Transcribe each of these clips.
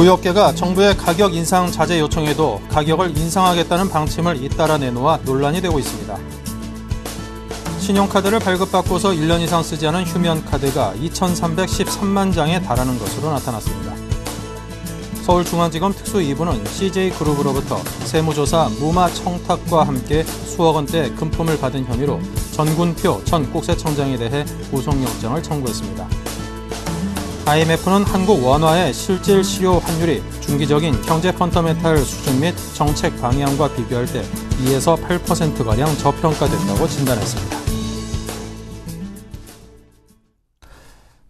고유업계가 정부의 가격 인상 자제 요청에도 가격을 인상하겠다는 방침을 잇따라 내놓아 논란이 되고 있습니다. 신용카드를 발급받고서 1년 이상 쓰지 않은 휴면카드가 2,313만 장에 달하는 것으로 나타났습니다. 서울중앙지검 특수 2부는 CJ그룹으로부터 세무조사 무마 청탁과 함께 수억 원대 금품을 받은 혐의로 전군표 전 국세청장에 대해 구속영장을 청구했습니다. IMF는 한국 원화의 실질 실효 환율이 중기적인 경제 펀더멘탈 수준 및 정책 방향과 비교할 때 2에서 8%가량 저평가됐다고 진단했습니다.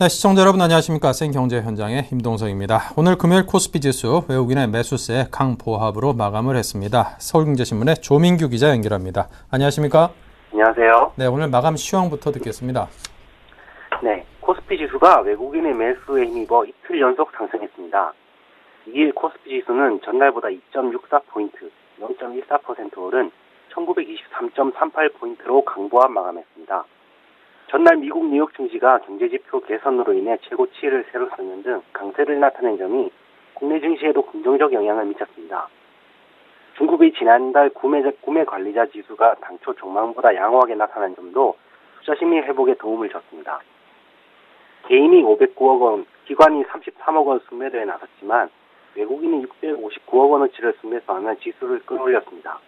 네, 시청자 여러분 안녕하십니까. 생경제현장의 임동석입니다. 오늘 금요일 코스피지수 외국인의 매수세 강보합으로 마감을 했습니다. 서울경제신문의 조민규 기자 연결합니다. 안녕하십니까. 안녕하세요. 네, 오늘 마감 시황부터 듣겠습니다. 네, 코스피 지수가 외국인의 매수에 힘입어 이틀 연속 상승했습니다. 2일 코스피 지수는 전날보다 2.64포인트, 0.14% 오른 1923.38포인트로 강보합 마감했습니다. 전날 미국 뉴욕 증시가 경제지표 개선으로 인해 최고치를 새로 쓰는 등 강세를 나타낸 점이 국내 증시에도 긍정적 영향을 미쳤습니다. 중국의 지난달 구매 관리자 지수가 당초 전망보다 양호하게 나타난 점도 투자 심리 회복에 도움을 줬습니다. 개인이 509억 원, 기관이 33억 원 순매도에 나섰지만 외국인이 659억 원어치를 순매수하며 지수를 끌어올렸습니다.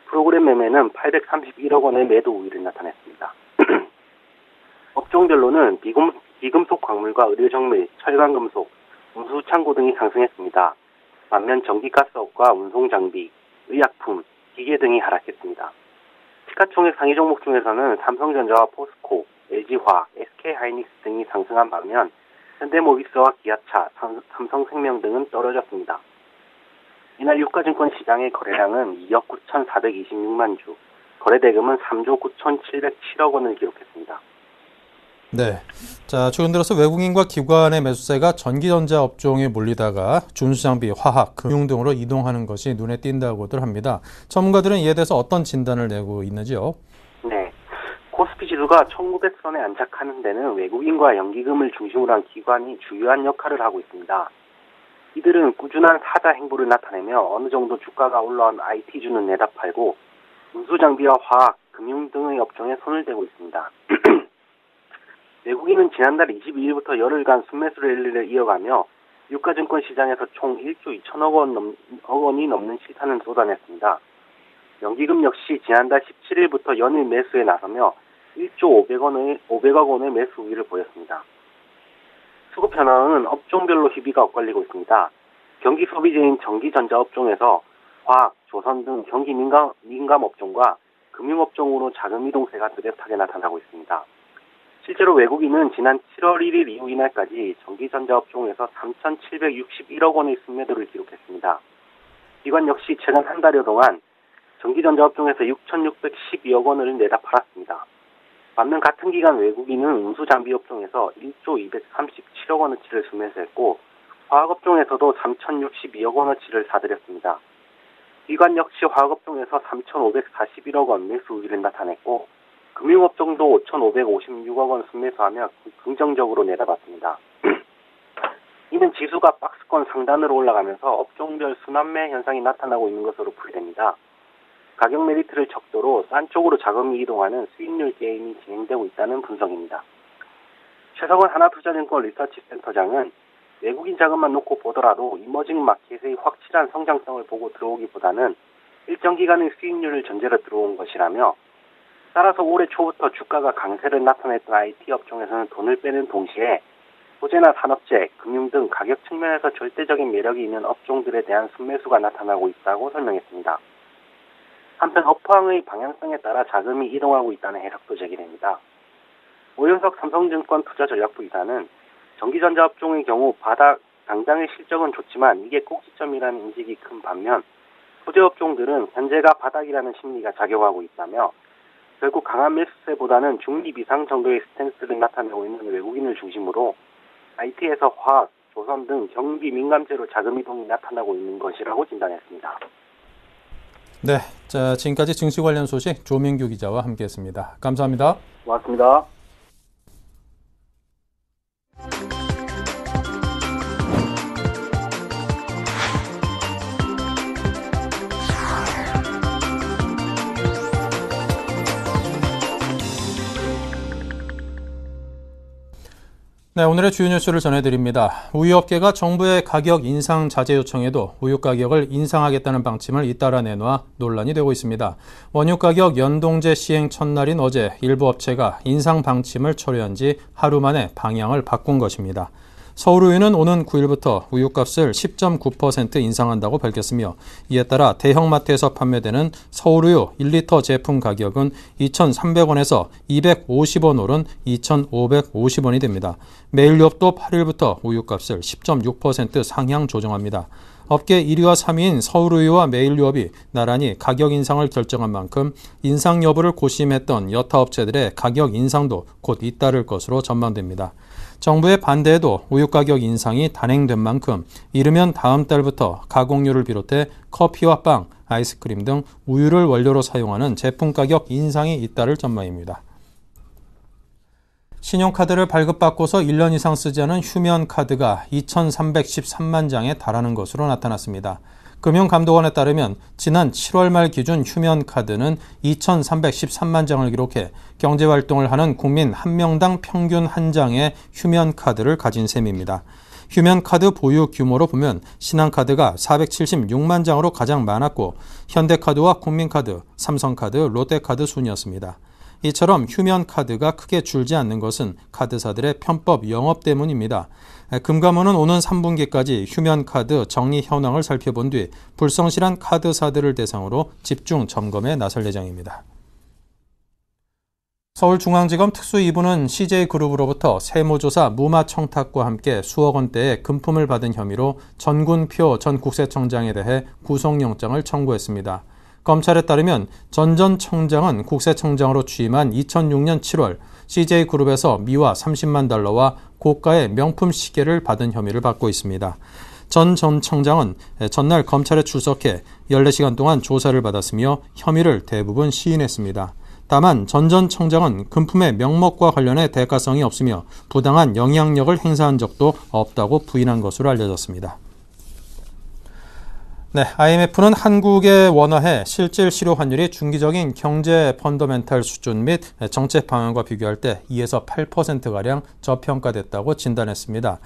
프로그램 매매는 831억 원의 매도 우위를 나타냈습니다. 업종별로는 비금속 광물과 의료정밀, 철강금속, 운수창고 등이 상승했습니다. 반면 전기가스업과 운송장비, 의약품, 기계 등이 하락했습니다. 시가총액 상위 종목 중에서는 삼성전자와 포스코, LG화학, SK하이닉스 등이 상승한 반면 현대모비스와 기아차, 삼성생명 등은 떨어졌습니다. 이날 유가증권 시장의 거래량은 2억 9,426만 주, 거래대금은 3조 9,707억 원을 기록했습니다. 네. 자, 최근 들어서 외국인과 기관의 매수세가 전기전자 업종에 몰리다가 준수장비, 화학, 금융 등으로 이동하는 것이 눈에 띈다고들 합니다. 전문가들은 이에 대해서 어떤 진단을 내고 있는지요? 네. 코스피 지수가 1900선에 안착하는 데는 외국인과 연기금을 중심으로 한 기관이 주요한 역할을 하고 있습니다. 이들은 꾸준한 사자 행보를 나타내며 어느 정도 주가가 올라온 IT주는 내다 팔고 운수장비와 화학, 금융 등의 업종에 손을 대고 있습니다. 외국인은 지난달 22일부터 열흘간 순매수 랠리를 이어가며 유가증권 시장에서 총 1조 2천억 원이 넘는 시탄을 쏟아냈습니다. 연기금 역시 지난달 17일부터 연일 매수에 나서며 1조 500억 원의 매수 우위를 보였습니다. 수급 현황은 업종별로 희비가 엇갈리고 있습니다. 경기 소비재인 전기전자 업종에서 화학, 조선 등 경기 민감 업종과 금융업종으로 자금 이동세가 뚜렷하게 나타나고 있습니다. 실제로 외국인은 지난 7월 1일 이후 이날까지 전기전자 업종에서 3,761억 원의 순매도를 기록했습니다. 기관 역시 최근 한 달여 동안 전기전자 업종에서 6,612억 원을 내다 팔았습니다. 반면 같은 기간 외국인은 운수장비 업종에서 1조 237억 원어치를 순매수했고 화학업종에서도 3,062억 원어치를 사들였습니다. 기관 역시 화학업종에서 3,541억 원 매수 우위를 나타냈고 금융업종도 5,556억 원 순매수하며 긍정적으로 내다봤습니다. 이는 지수가 박스권 상단으로 올라가면서 업종별 순환매 현상이 나타나고 있는 것으로 풀이됩니다. 가격 메리트를 척도로 싼 쪽으로 자금이 이동하는 수익률 게임이 진행되고 있다는 분석입니다. 최석원 하나투자증권 리서치센터장은 외국인 자금만 놓고 보더라도 이머징 마켓의 확실한 성장성을 보고 들어오기보다는 일정 기간의 수익률을 전제로 들어온 것이라며 따라서 올해 초부터 주가가 강세를 나타냈던 IT 업종에서는 돈을 빼는 동시에 소재나 산업재, 금융 등 가격 측면에서 절대적인 매력이 있는 업종들에 대한 순매수가 나타나고 있다고 설명했습니다. 한편 업황의 방향성에 따라 자금이 이동하고 있다는 해석도 제기됩니다. 오윤석 삼성증권 투자전략부 이사는 전기전자 업종의 경우 당장의 실적은 좋지만 이게 꼭지점이라는 인식이 큰 반면 소재 업종들은 현재가 바닥이라는 심리가 작용하고 있다며 결국 강한 매수세보다는 중립 이상 정도의 스탠스를 나타내고 있는 외국인을 중심으로 IT에서 화학, 조선 등 경기 민감재로 자금 이동이 나타나고 있는 것이라고 진단했습니다. 네, 자 지금까지 증시 관련 소식 조민규 기자와 함께했습니다. 감사합니다. 고맙습니다. 네, 오늘의 주요 뉴스를 전해드립니다. 우유업계가 정부의 가격 인상 자제 요청에도 우유 가격을 인상하겠다는 방침을 잇따라 내놓아 논란이 되고 있습니다. 원유 가격 연동제 시행 첫날인 어제 일부 업체가 인상 방침을 철회한 지 하루 만에 방향을 바꾼 것입니다. 서울우유는 오는 9일부터 우유값을 10.9% 인상한다고 밝혔으며 이에 따라 대형마트에서 판매되는 서울우유 1리터 제품 가격은 2,300원에서 250원 오른 2,550원이 됩니다. 매일유업도 8일부터 우유값을 10.6% 상향 조정합니다. 업계 1위와 3위인 서울우유와 매일유업이 나란히 가격 인상을 결정한 만큼 인상 여부를 고심했던 여타 업체들의 가격 인상도 곧 잇따를 것으로 전망됩니다. 정부의 반대에도 우유 가격 인상이 단행된 만큼 이르면 다음 달부터 가공유를 비롯해 커피와 빵, 아이스크림 등 우유를 원료로 사용하는 제품 가격 인상이 잇따를 전망입니다. 신용카드를 발급받고서 1년 이상 쓰지 않은 휴면카드가 2,313만 장에 달하는 것으로 나타났습니다. 금융감독원에 따르면 지난 7월 말 기준 휴면카드는 2,313만 장을 기록해 경제활동을 하는 국민 1명당 평균 한 장의 휴면카드를 가진 셈입니다. 휴면카드 보유 규모로 보면 신한카드가 476만 장으로 가장 많았고 현대카드와 국민카드, 삼성카드, 롯데카드 순이었습니다. 이처럼 휴면카드가 크게 줄지 않는 것은 카드사들의 편법 영업 때문입니다. 금감원은 오는 3분기까지 휴면카드 정리 현황을 살펴본 뒤 불성실한 카드사들을 대상으로 집중 점검에 나설 예정입니다. 서울중앙지검 특수 2부는 CJ그룹으로부터 세무조사 무마 청탁과 함께 수억 원대의 금품을 받은 혐의로 전군표 전 국세청장에 대해 구속영장을 청구했습니다. 검찰에 따르면 전 청장은 국세청장으로 취임한 2006년 7월 CJ그룹에서 미화 30만 달러와 고가의 명품 시계를 받은 혐의를 받고 있습니다. 전 청장은 전날 검찰에 출석해 14시간 동안 조사를 받았으며 혐의를 대부분 시인했습니다. 다만 전 청장은 금품의 명목과 관련해 대가성이 없으며 부당한 영향력을 행사한 적도 없다고 부인한 것으로 알려졌습니다. 네, IMF는 한국에 원화해 실질 실효 환율이 중기적인 경제 펀더멘탈 수준 및 정책 방향과 비교할 때 2에서 8%가량 저평가됐다고 진단했습니다.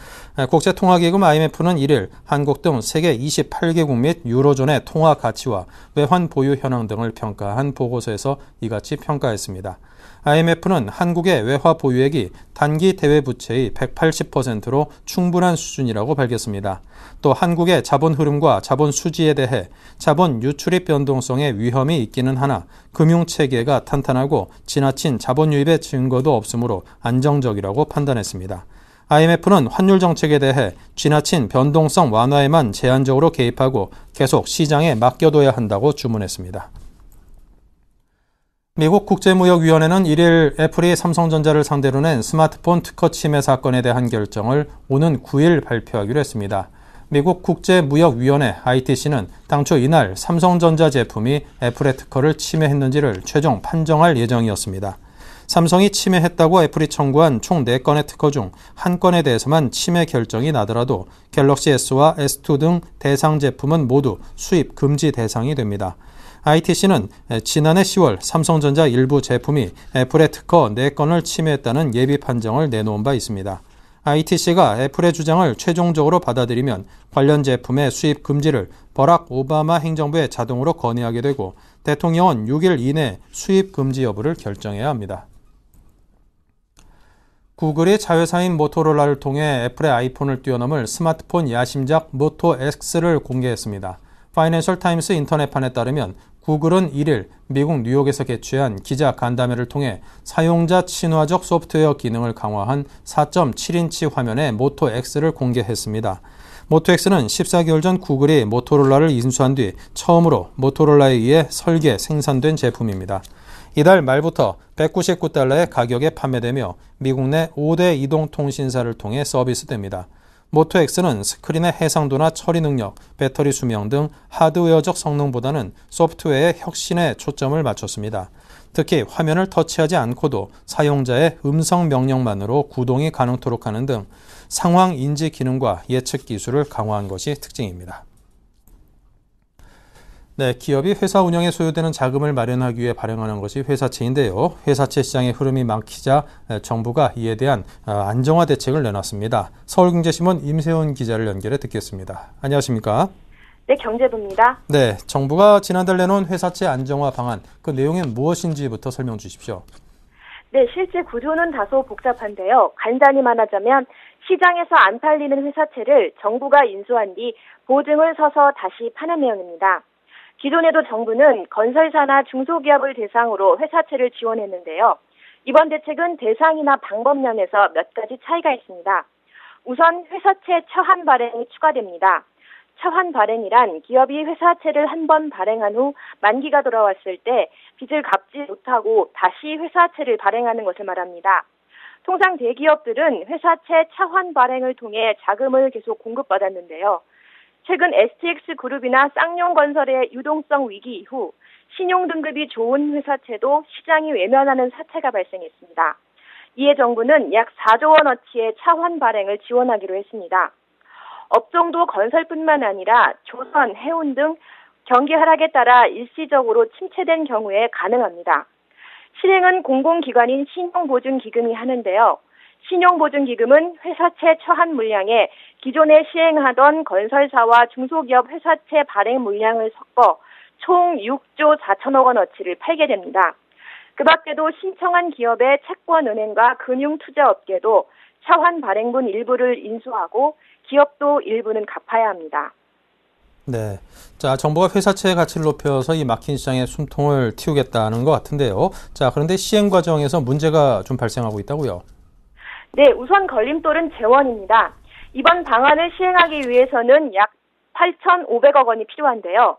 국제통화기금 IMF는 1일 한국 등 세계 28개국 및 유로존의 통화 가치와 외환 보유 현황 등을 평가한 보고서에서 이같이 평가했습니다. IMF는 한국의 외화 보유액이 단기 대외 부채의 180%로 충분한 수준이라고 밝혔습니다. 또 한국의 자본 흐름과 자본 수지에 대해 자본 유출입 변동성의 위험이 있기는 하나 금융체계가 탄탄하고 지나친 자본 유입의 증거도 없으므로 안정적이라고 판단했습니다. IMF는 환율 정책에 대해 지나친 변동성 완화에만 제한적으로 개입하고 계속 시장에 맡겨둬야 한다고 주문했습니다. 미국 국제무역위원회는 1일 애플이 삼성전자를 상대로 낸 스마트폰 특허 침해 사건에 대한 결정을 오는 9일 발표하기로 했습니다. 미국 국제무역위원회 ITC는 당초 이날 삼성전자 제품이 애플의 특허를 침해했는지를 최종 판정할 예정이었습니다. 삼성이 침해했다고 애플이 청구한 총 4건의 특허 중 1건에 대해서만 침해 결정이 나더라도 갤럭시 S와 S2 등 대상 제품은 모두 수입 금지 대상이 됩니다. ITC는 지난해 10월 삼성전자 일부 제품이 애플의 특허 4건을 침해했다는 예비 판정을 내놓은 바 있습니다. ITC가 애플의 주장을 최종적으로 받아들이면 관련 제품의 수입 금지를 버락 오바마 행정부에 자동으로 건의하게 되고 대통령은 6일 이내 수입 금지 여부를 결정해야 합니다. 구글이 자회사인 모토로라를 통해 애플의 아이폰을 뛰어넘을 스마트폰 야심작 모토 X를 공개했습니다. 파이낸셜 타임스 인터넷판에 따르면 구글은 1일 미국 뉴욕에서 개최한 기자 간담회를 통해 사용자 친화적 소프트웨어 기능을 강화한 4.7인치 화면의 모토 X를 공개했습니다. 모토 X는 14개월 전 구글이 모토로라를 인수한 뒤 처음으로 모토로라에 의해 설계, 생산된 제품입니다. 이달 말부터 $199의 가격에 판매되며 미국 내 5대 이동통신사를 통해 서비스됩니다. 모토 X는 스크린의 해상도나 처리 능력, 배터리 수명 등 하드웨어적 성능보다는 소프트웨어의 혁신에 초점을 맞췄습니다. 특히 화면을 터치하지 않고도 사용자의 음성 명령만으로 구동이 가능토록 하는 등 상황 인지 기능과 예측 기술을 강화한 것이 특징입니다. 네, 기업이 회사 운영에 소요되는 자금을 마련하기 위해 발행하는 것이 회사채인데요. 회사채 시장의 흐름이 막히자 정부가 이에 대한 안정화 대책을 내놨습니다. 서울경제신문 임세훈 기자를 연결해 듣겠습니다. 안녕하십니까? 네, 경제부입니다. 네, 정부가 지난달 내놓은 회사채 안정화 방안, 그 내용은 무엇인지부터 설명 주십시오. 네, 실제 구조는 다소 복잡한데요. 간단히 말하자면 시장에서 안 팔리는 회사채를 정부가 인수한 뒤 보증을 서서 다시 파는 내용입니다. 기존에도 정부는 건설사나 중소기업을 대상으로 회사채를 지원했는데요. 이번 대책은 대상이나 방법면에서 몇 가지 차이가 있습니다. 우선 회사채 처한 발행이 추가됩니다. 처한 발행이란 기업이 회사채를 한 번 발행한 후 만기가 돌아왔을 때 빚을 갚지 못하고 다시 회사채를 발행하는 것을 말합니다. 통상 대기업들은 회사채 차환 발행을 통해 자금을 계속 공급받았는데요. 최근 STX그룹이나 쌍용건설의 유동성 위기 이후 신용등급이 좋은 회사채도 시장이 외면하는 사태가 발생했습니다. 이에 정부는 약 4조 원어치의 차환 발행을 지원하기로 했습니다. 업종도 건설뿐만 아니라 조선, 해운 등 경기 하락에 따라 일시적으로 침체된 경우에 가능합니다. 실행은 공공기관인 신용보증기금이 하는데요. 신용보증기금은 회사채 처한 물량에 기존에 시행하던 건설사와 중소기업 회사채 발행 물량을 섞어 총 6조 4천억 원어치를 팔게 됩니다. 그 밖에도 신청한 기업의 채권은행과 금융투자업계도 차환 발행분 일부를 인수하고 기업도 일부는 갚아야 합니다. 네, 자, 정부가 회사채의 가치를 높여서 이 막힌 시장에 숨통을 틔우겠다는 것 같은데요. 자, 그런데 시행 과정에서 문제가 좀 발생하고 있다고요? 네, 우선 걸림돌은 재원입니다. 이번 방안을 시행하기 위해서는 약 8,500억 원이 필요한데요.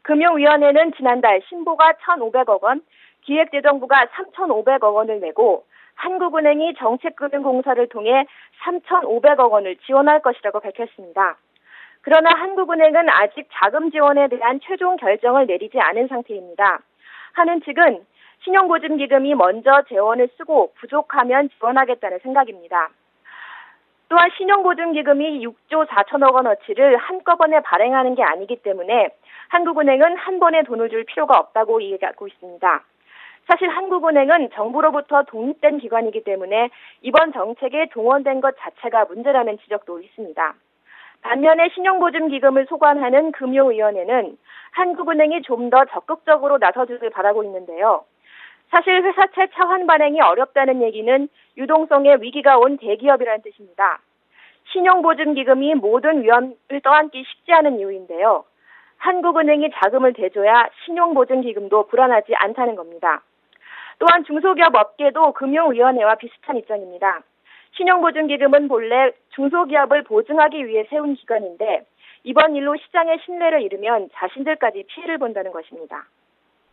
금융위원회는 지난달 신보가 1,500억 원, 기획재정부가 3,500억 원을 내고 한국은행이 정책금융공사를 통해 3,500억 원을 지원할 것이라고 밝혔습니다. 그러나 한국은행은 아직 자금 지원에 대한 최종 결정을 내리지 않은 상태입니다. 하는 측은 신용보증기금이 먼저 재원을 쓰고 부족하면 지원하겠다는 생각입니다. 또한 신용보증기금이 6조 4천억 원어치를 한꺼번에 발행하는 게 아니기 때문에 한국은행은 한 번에 돈을 줄 필요가 없다고 이야기하고 있습니다. 사실 한국은행은 정부로부터 독립된 기관이기 때문에 이번 정책에 동원된 것 자체가 문제라는 지적도 있습니다. 반면에 신용보증기금을 소관하는 금융위원회는 한국은행이 좀 더 적극적으로 나서주길 바라고 있는데요. 사실 회사채 차환 발행이 어렵다는 얘기는 유동성에 위기가 온 대기업이라는 뜻입니다. 신용보증기금이 모든 위험을 떠안기 쉽지 않은 이유인데요. 한국은행이 자금을 대줘야 신용보증기금도 불안하지 않다는 겁니다. 또한 중소기업 업계도 금융위원회와 비슷한 입장입니다. 신용보증기금은 본래 중소기업을 보증하기 위해 세운 기관인데 이번 일로 시장의 신뢰를 잃으면 자신들까지 피해를 본다는 것입니다.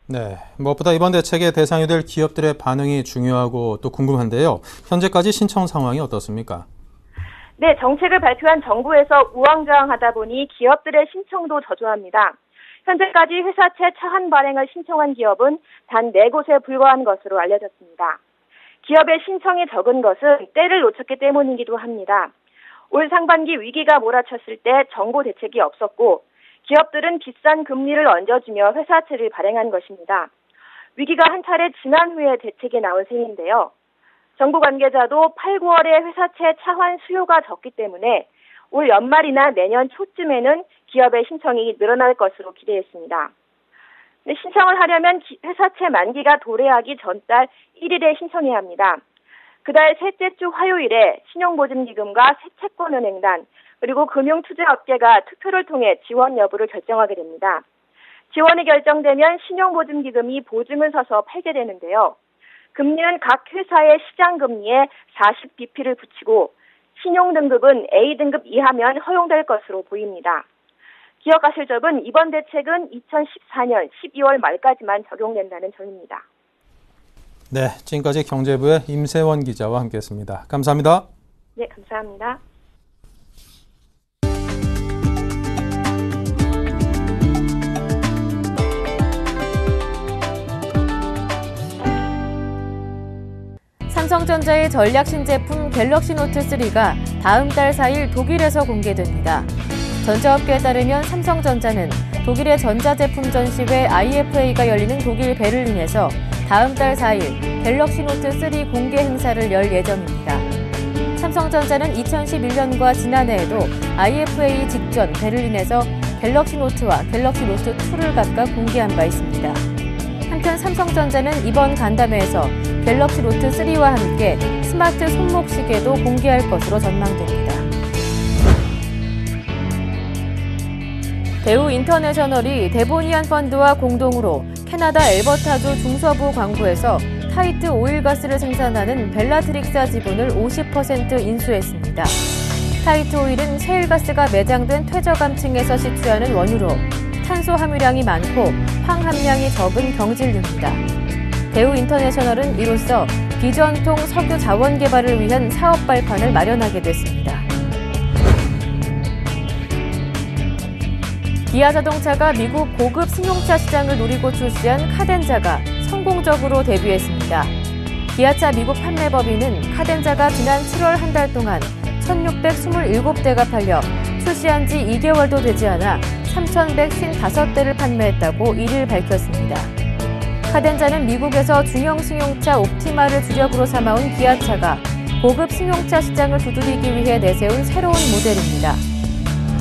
네, 무엇보다 이번 대책의 대상이 될 기업들의 반응이 중요하고 또 궁금한데요. 현재까지 신청 상황이 어떻습니까? 네, 정책을 발표한 정부에서 우왕좌왕하다 보니 기업들의 신청도 저조합니다. 현재까지 회사채 차환 발행을 신청한 기업은 단 4곳에 불과한 것으로 알려졌습니다. 기업의 신청이 적은 것은 때를 놓쳤기 때문이기도 합니다. 올 상반기 위기가 몰아쳤을 때 정부 대책이 없었고 기업들은 비싼 금리를 얹어주며 회사채를 발행한 것입니다. 위기가 한 차례 지난 후에 대책이 나온 셈인데요. 정부 관계자도 8, 9월에 회사채 차환 수요가 적기 때문에 올 연말이나 내년 초쯤에는 기업의 신청이 늘어날 것으로 기대했습니다. 신청을 하려면 회사채 만기가 도래하기 전달 1일에 신청해야 합니다. 그달 셋째 주 화요일에 신용보증기금과 새채권은행단 그리고 금융투자업계가 투표를 통해 지원 여부를 결정하게 됩니다. 지원이 결정되면 신용보증기금이 보증을 서서 팔게 되는데요. 금리는 각 회사의 시장금리에 40bp를 붙이고 신용등급은 A등급 이하면 허용될 것으로 보입니다. 기업가실 적은 이번 대책은 2014년 12월 말까지만 적용된다는 점입니다. 네, 지금까지 경제부의 임세원 기자와 함께했습니다. 감사합니다. 네, 감사합니다. 삼성전자의 전략 신제품 갤럭시 노트 3가 다음 달 4일 독일에서 공개됩니다. 전자업계에 따르면 삼성전자는 독일의 전자제품 전시회 IFA가 열리는 독일 베를린에서 다음 달 4일 갤럭시 노트 3 공개 행사를 열 예정입니다. 삼성전자는 2011년과 지난해에도 IFA 직전 베를린에서 갤럭시 노트와 갤럭시 노트 2를 각각 공개한 바 있습니다. 한편 삼성전자는 이번 간담회에서 갤럭시 노트 3와 함께 스마트 손목 시계도 공개할 것으로 전망됩니다. 대우 인터내셔널이 데보니안 펀드와 공동으로 캐나다 엘버타주 중서부 광구에서 타이트 오일가스를 생산하는 벨라트릭사 지분을 50% 인수했습니다. 타이트 오일은 셰일가스가 매장된 퇴저감층에서 시추하는 원유로 탄소 함유량이 많고 황 함량이 적은 경질유입니다. 대우 인터내셔널은 이로써 비전통 석유 자원 개발을 위한 사업 발판을 마련하게 됐습니다. 기아 자동차가 미국 고급 승용차 시장을 노리고 출시한 카덴자가 성공적으로 데뷔했습니다. 기아차 미국 판매법인은 카덴자가 지난 7월 한 달 동안 1,627대가 팔려 출시한 지 2개월도 되지 않아 3,155대를 판매했다고 이를 밝혔습니다. 카덴자는 미국에서 중형 승용차 옵티마를 주력으로 삼아온 기아차가 고급 승용차 시장을 두드리기 위해 내세운 새로운 모델입니다.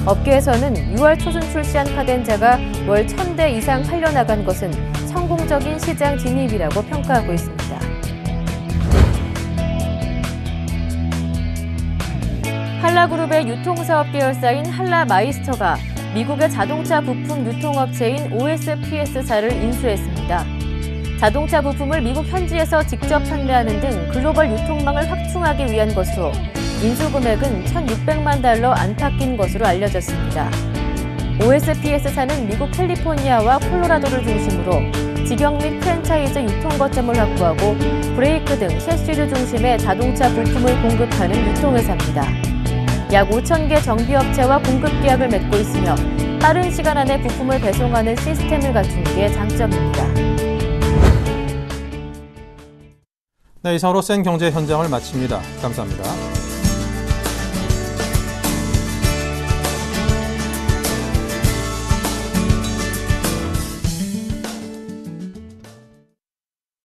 업계에서는 6월 초순 출시한 카덴자가 월 1,000대 이상 팔려나간 것은 성공적인 시장 진입이라고 평가하고 있습니다. 한라그룹의 유통사업 계열사인 한라마이스터가 미국의 자동차 부품 유통업체인 OSPS사를 인수했습니다. 자동차 부품을 미국 현지에서 직접 판매하는 등 글로벌 유통망을 확충하기 위한 것으로 인수 금액은 $1,600만 안팎인 것으로 알려졌습니다. OSPS사는 미국 캘리포니아와 콜로라도를 중심으로 직영 및 프랜차이즈 유통 거점을 확보하고 브레이크 등 셰시류 중심의 자동차 부품을 공급하는 유통회사입니다. 약 5,000개 정비업체와 공급 계약을 맺고 있으며 빠른 시간 안에 부품을 배송하는 시스템을 갖춘 게 장점입니다. 네, 이상으로 센 경제 현장을 마칩니다. 감사합니다.